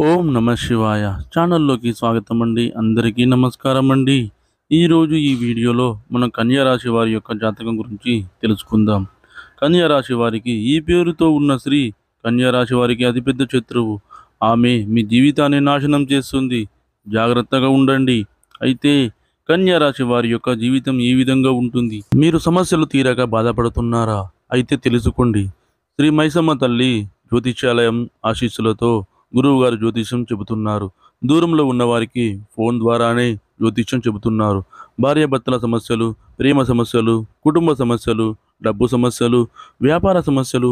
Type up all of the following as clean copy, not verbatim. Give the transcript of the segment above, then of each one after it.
ఓం నమ శివాయ ఛానల్లోకి స్వాగతం అండి. అందరికీ నమస్కారం అండి. ఈరోజు ఈ వీడియోలో మనం కన్యా రాశి వారి యొక్క జాతకం గురించి తెలుసుకుందాం. కన్యా రాశి వారికి ఈ పేరుతో ఉన్న స్త్రీ కన్యా రాశి వారికి అతిపెద్ద శత్రువు. ఆమె మీ జీవితాన్ని నాశనం చేస్తుంది. జాగ్రత్తగా ఉండండి. అయితే కన్యా రాశి వారి యొక్క జీవితం ఏ విధంగా ఉంటుంది? మీరు సమస్యలు తీరక బాధపడుతున్నారా? అయితే తెలుసుకోండి. శ్రీ మైసమ్మ తల్లి జ్యోతిష్యాలయం ఆశీస్సులతో గురువుగారు జ్యోతిష్యం చెబుతున్నారు. దూరంలో ఉన్నవారికి ఫోన్ ద్వారానే జ్యోతిష్యం చెబుతున్నారు. భార్యాభర్తల సమస్యలు, ప్రేమ సమస్యలు, కుటుంబ సమస్యలు, డబ్బు సమస్యలు, వ్యాపార సమస్యలు,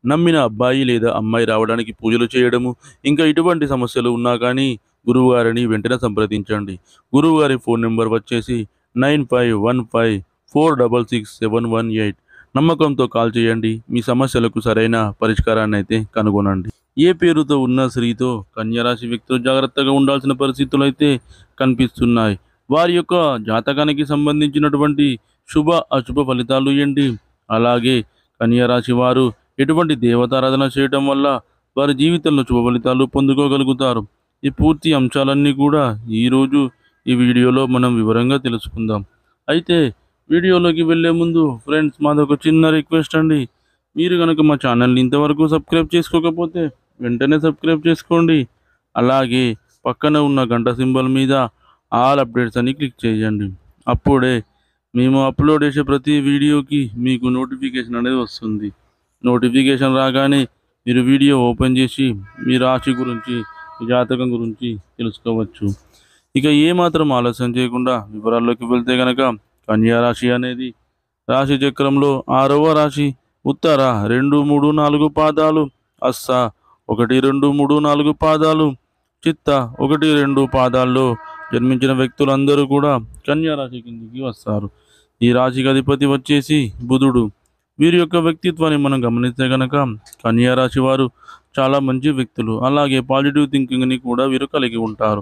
నమ్మిన అబ్బాయి లేదా అమ్మాయి రావడానికి పూజలు చేయడము, ఇంకా ఇటువంటి సమస్యలు ఉన్నా కానీ గురువుగారిని వెంటనే సంప్రదించండి. గురువుగారి ఫోన్ నెంబర్ వచ్చేసి 9515466718. నమ్మకంతో కాల్ చేయండి. మీ సమస్యలకు సరైన పరిష్కారాన్ని అయితే కనుగొనండి. ఏ పేరుతో ఉన్న స్త్రీతో కన్యరాశి వ్యక్తులు జాగ్రత్తగా ఉండాల్సిన పరిస్థితులు అయితే కనిపిస్తున్నాయి. వారి యొక్క జాతకానికి సంబంధించినటువంటి శుభ అశుభ ఫలితాలు ఏంటి? అలాగే కన్యరాశి వారు ఎటువంటి దేవతారాధన చేయడం వల్ల వారి జీవితంలో శుభ ఫలితాలు పొందుకోగలుగుతారు? ఈ పూర్తి అంశాలన్నీ కూడా ఈరోజు ఈ వీడియోలో మనం వివరంగా తెలుసుకుందాం. అయితే వీడియోలోకి వెళ్ళే ముందు ఫ్రెండ్స్, మాదొక చిన్న రిక్వెస్ట్ అండి. మీరు కనుక మా ఛానల్ని ఇంతవరకు సబ్స్క్రైబ్ చేసుకోకపోతే వెంటనే సబ్స్క్రైబ్ చేసుకోండి. అలాగే పక్కన ఉన్న గంట సింబల్ మీద ఆల్ అప్డేట్స్ అని క్లిక్ చేయండి. అప్పుడే మేము అప్లోడ్ చేసే ప్రతి వీడియోకి మీకు నోటిఫికేషన్ అనేది వస్తుంది. నోటిఫికేషన్ రాగానే మీరు వీడియో ఓపెన్ చేసి మీ రాశి గురించి, మీ జాతకం గురించి తెలుసుకోవచ్చు. ఇక ఏమాత్రం ఆలస్యం చేయకుండా వివరాల్లోకి వెళ్తే కనుక కన్యా రాశి అనేది రాశి చక్రంలో 6వ రాశి. ఉత్తర 2, 3, 4 పాదాలు, అస్స 1, 2, 3, 4 పాదాలు, చిత్త 1, 2 పాదాల్లో జన్మించిన వ్యక్తులందరూ కూడా కన్యా రాశి కిందికి వస్తారు. ఈ రాశికి అధిపతి వచ్చేసి బుధుడు. వీరి యొక్క వ్యక్తిత్వాన్ని మనం గమనిస్తే కనుక కన్యా రాశి వారు చాలా మంచి వ్యక్తులు. అలాగే పాజిటివ్ థింకింగ్ని కూడా వీరు కలిగి ఉంటారు.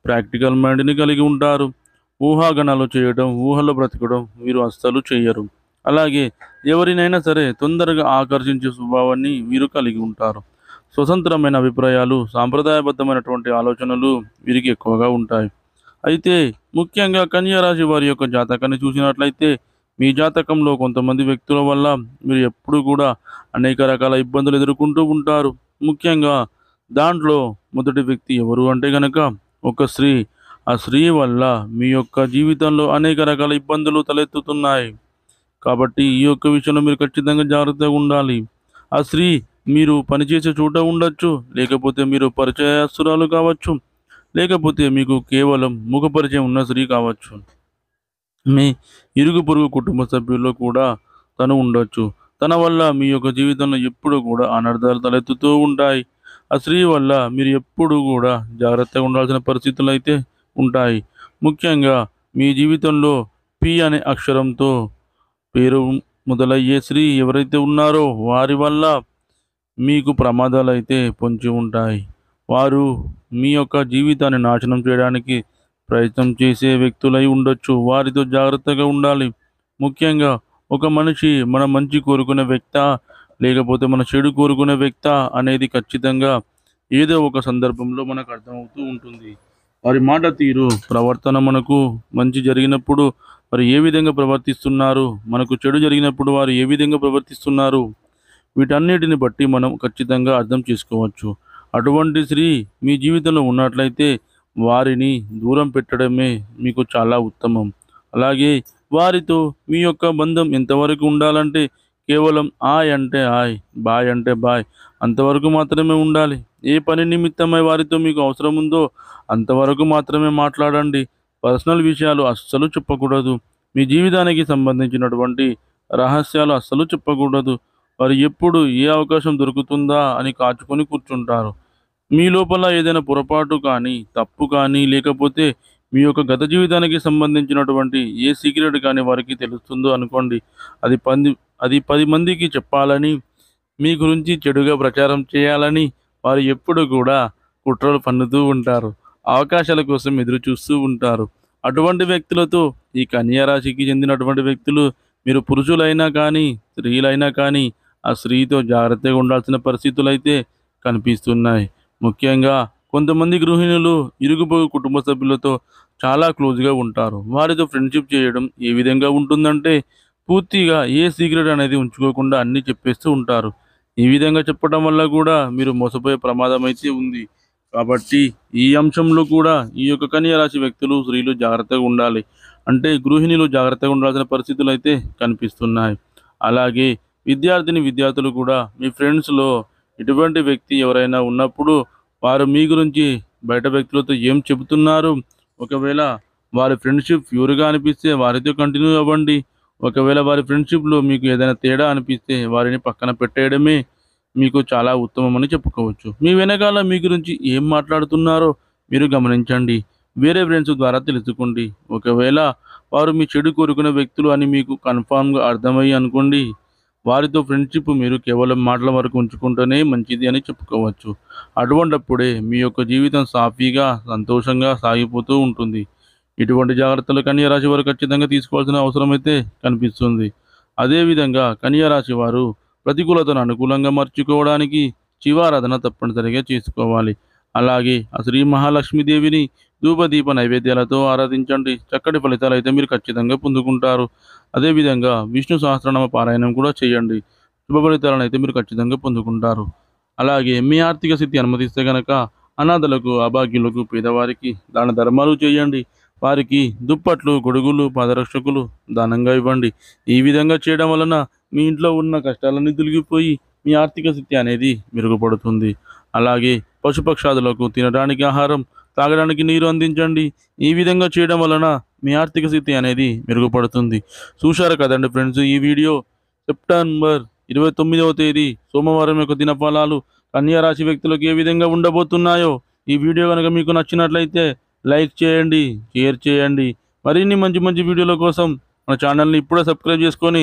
ప్రాక్టికల్ మైండ్ని కలిగి ఉంటారు. ఊహాగణాలు చేయడం, ఊహలో బ్రతకడం వీరు అస్సలు చేయరు. అలాగే ఎవరినైనా సరే తొందరగా ఆకర్షించే స్వభావాన్ని వీరు కలిగి ఉంటారు. స్వతంత్రమైన అభిప్రాయాలు, సాంప్రదాయబద్ధమైనటువంటి ఆలోచనలు వీరికి ఎక్కువగా ఉంటాయి. అయితే ముఖ్యంగా కన్యా రాశి వారి యొక్క జాతకాన్ని చూసినట్లయితే మీ జాతకంలో కొంతమంది వ్యక్తుల వల్ల మీరు ఎప్పుడు కూడా అనేక రకాల ఇబ్బందులు ఎదుర్కొంటూ ఉంటారు. ముఖ్యంగా దాంట్లో మొదటి వ్యక్తి ఎవరు అంటే కనుక ఒక స్త్రీ. ఆ స్త్రీ వల్ల మీ యొక్క జీవితంలో అనేక రకాల ఇబ్బందులు తలెత్తుతున్నాయి. కాబట్టి ఈ యొక్క విషయంలో మీరు ఖచ్చితంగా జాగ్రత్తగా ఉండాలి. ఆ స్త్రీ మీరు పనిచేసే చోట ఉండొచ్చు, లేకపోతే మీరు పరిచయస్తురాలు కావచ్చు, లేకపోతే మీకు కేవలం ముఖ పరిచయం ఉన్న స్త్రీ కావచ్చు. మీ ఇరుగు పొరుగు కుటుంబ సభ్యుల్లో కూడా తను ఉండొచ్చు. తన వల్ల మీ యొక్క జీవితంలో ఎప్పుడు కూడా అనర్థాలు తలెత్తుతూ ఉంటాయి. ఆ స్త్రీ వల్ల మీరు ఎప్పుడు కూడా జాగ్రత్తగా ఉండాల్సిన పరిస్థితులు అయితే ఉంటాయి. ముఖ్యంగా మీ జీవితంలో పి అనే అక్షరంతో పేరు మొదలయ్యే స్త్రీ ఎవరైతే ఉన్నారో వారి వల్ల మీకు ప్రమాదాలైతే పొంచి ఉంటాయి. వారు మీ యొక్క జీవితాన్ని నాశనం చేయడానికి ప్రయత్నం చేసే వ్యక్తులై ఉండొచ్చు. వారితో జాగ్రత్తగా ఉండాలి. ముఖ్యంగా ఒక మనిషి మన మంచి కోరుకునే వ్యక్తా, లేకపోతే మన చెడు కోరుకునే వ్యక్తా అనేది ఖచ్చితంగా ఏదో ఒక సందర్భంలో మనకు అర్థమవుతూ ఉంటుంది. వారి మాట తీరు, ప్రవర్తన మనకు మంచి జరిగినప్పుడు వారు ఏ విధంగా ప్రవర్తిస్తున్నారు, మనకు చెడు జరిగినప్పుడు వారు ఏ విధంగా ప్రవర్తిస్తున్నారు, వీటన్నిటిని బట్టి మనం ఖచ్చితంగా అర్థం చేసుకోవచ్చు. అటువంటి స్త్రీ మీ జీవితంలో ఉన్నట్లయితే వారిని దూరం పెట్టడమే మీకు చాలా ఉత్తమం. అలాగే వారితో మీ యొక్క బంధం ఎంతవరకు ఉండాలంటే కేవలం ఆయ్ అంటే ఆయ్, బాయ్ అంటే బాయ్ అంతవరకు మాత్రమే ఉండాలి. ఏ పని నిమిత్తమై వారితో మీకు అవసరం ఉందో అంతవరకు మాత్రమే మాట్లాడండి. పర్సనల్ విషయాలు అస్సలు చెప్పకూడదు. మీ జీవితానికి సంబంధించినటువంటి రహస్యాలు అస్సలు చెప్పకూడదు. వారు ఎప్పుడు ఏ అవకాశం దొరుకుతుందా అని కాచుకొని కూర్చుంటారు. మీ లోపల ఏదైనా పొరపాటు కానీ, తప్పు కానీ, లేకపోతే మీ యొక్క గత జీవితానికి సంబంధించినటువంటి ఏ సీక్రెట్ కానీ వారికి తెలుస్తుందో అనుకోండి, అది 10 మందికి చెప్పాలని, మీ గురించి చెడుగా ప్రచారం చేయాలని వారు ఎప్పుడు కూడా కుట్రలు పన్నుతూ ఉంటారు. అవకాశాల కోసం ఎదురు చూస్తూ ఉంటారు. అటువంటి వ్యక్తులతో ఈ కన్యా రాశికి చెందినటువంటి వ్యక్తులు, మీరు పురుషులైనా కానీ, స్త్రీలైనా కానీ ఆ స్త్రీతో జాగ్రత్తగా ఉండాల్సిన పరిస్థితులైతే కనిపిస్తున్నాయి. ముఖ్యంగా కొంతమంది గృహిణులు ఇరుగు పొరుగు కుటుంబ సభ్యులతో చాలా క్లోజ్గా ఉంటారు. వారితో ఫ్రెండ్షిప్ చేయడం ఏ విధంగా ఉంటుందంటే పూర్తిగా ఏ సీక్రెట్ అనేది ఉంచుకోకుండా అన్నీ చెప్పేస్తూ ఉంటారు. ఈ విధంగా చెప్పడం వల్ల కూడా మీరు మోసపోయే ప్రమాదం అయితే ఉంది. కాబట్టి ఈ అంశంలో కూడా ఈ యొక్క కన్యా రాశి వ్యక్తులు, స్త్రీలు జాగ్రత్తగా ఉండాలి. అంటే గృహిణులు జాగ్రత్తగా ఉండాల్సిన పరిస్థితులు అయితే కనిపిస్తున్నాయి. అలాగే విద్యార్థులు కూడా మీ ఫ్రెండ్స్‌లో ఇటువంటి వ్యక్తి ఎవరైనా ఉన్నప్పుడు వారు మీ గురించి బయట వ్యక్తులతో ఏం చెబుతున్నారు? ఒకవేళ వారి ఫ్రెండ్‌షిప్ ప్యూర్‌గా అనిపిస్తే వారితో కంటిన్యూ అవ్వండి. ఒకవేళ వారి ఫ్రెండ్‌షిప్‌లో మీకు ఏదైనా తేడా అనిపిస్తే వారిని పక్కన పెట్టేయడమే మీకు చాలా ఉత్తమమని చెప్పుకోవచ్చు. మీ వెనకాల మీ గురించి ఏం మాట్లాడుతున్నారో మీరు గమనించండి. వేరే ఫ్రెండ్స్ ద్వారా తెలుసుకోండి. ఒకవేళ వారు మీ చెడు కోరుకునే వ్యక్తులు అని మీకు కన్ఫర్మ్‌గా అర్థమయ్యి అనుకోండి, వారితో ఫ్రెండ్షిప్ మీరు కేవలం మాటల వరకు ఉంచుకుంటేనే మంచిది అని చెప్పుకోవచ్చు. అటువంటప్పుడే మీ యొక్క జీవితం సాఫీగా, సంతోషంగా సాగిపోతూ ఉంటుంది. ఇటువంటి జాగ్రత్తలు కన్యా రాశి వారు ఖచ్చితంగా తీసుకోవాల్సిన అవసరమైతే కనిపిస్తుంది. అదేవిధంగా కన్యా రాశి వారు ప్రతికూలతను అనుకూలంగా మార్చుకోవడానికి శివారాధన తప్పనిసరిగా చేసుకోవాలి. అలాగే ఆ శ్రీ మహాలక్ష్మీదేవిని ధూపదీప నైవేద్యాలతో ఆరాధించండి. చక్కటి ఫలితాలైతే మీరు ఖచ్చితంగా పొందుకుంటారు. అదేవిధంగా విష్ణు సహస్రనామ పారాయణం కూడా చేయండి. శుభ ఫలితాలనైతే మీరు ఖచ్చితంగా పొందుకుంటారు. అలాగే మీ ఆర్థిక స్థితి అనుమతిస్తే గనక అనాథలకు, అభాగ్యులకు, పేదవారికి దాన ధర్మాలు చేయండి. వారికి దుప్పట్లు, గొడుగులు, పాదరక్షకులు దానంగా ఇవ్వండి. ఈ విధంగా చేయడం వలన మీ ఇంట్లో ఉన్న కష్టాలన్నీ తొలగిపోయి మీ ఆర్థిక స్థితి అనేది మెరుగుపడుతుంది. అలాగే పశుపక్షాదులకు తినడానికి ఆహారం, తాగడానికి నీరు అందించండి. ఈ విధంగా చేయడం వలన మీ ఆర్థిక స్థితి అనేది మెరుగుపడుతుంది. చూశారు కదండి ఫ్రెండ్స్, ఈ వీడియో సెప్టెంబర్ 29వ తేదీ సోమవారం యొక్క దినఫలాలు కన్యా రాశి వ్యక్తులకు ఏ విధంగా ఉండబోతున్నాయో. ఈ వీడియో కనుక మీకు నచ్చినట్లయితే లైక్ చేయండి, షేర్ చేయండి. మరిన్ని మంచి మంచి వీడియోల కోసం మన ఛానల్ని ఇప్పుడే సబ్స్క్రైబ్ చేసుకొని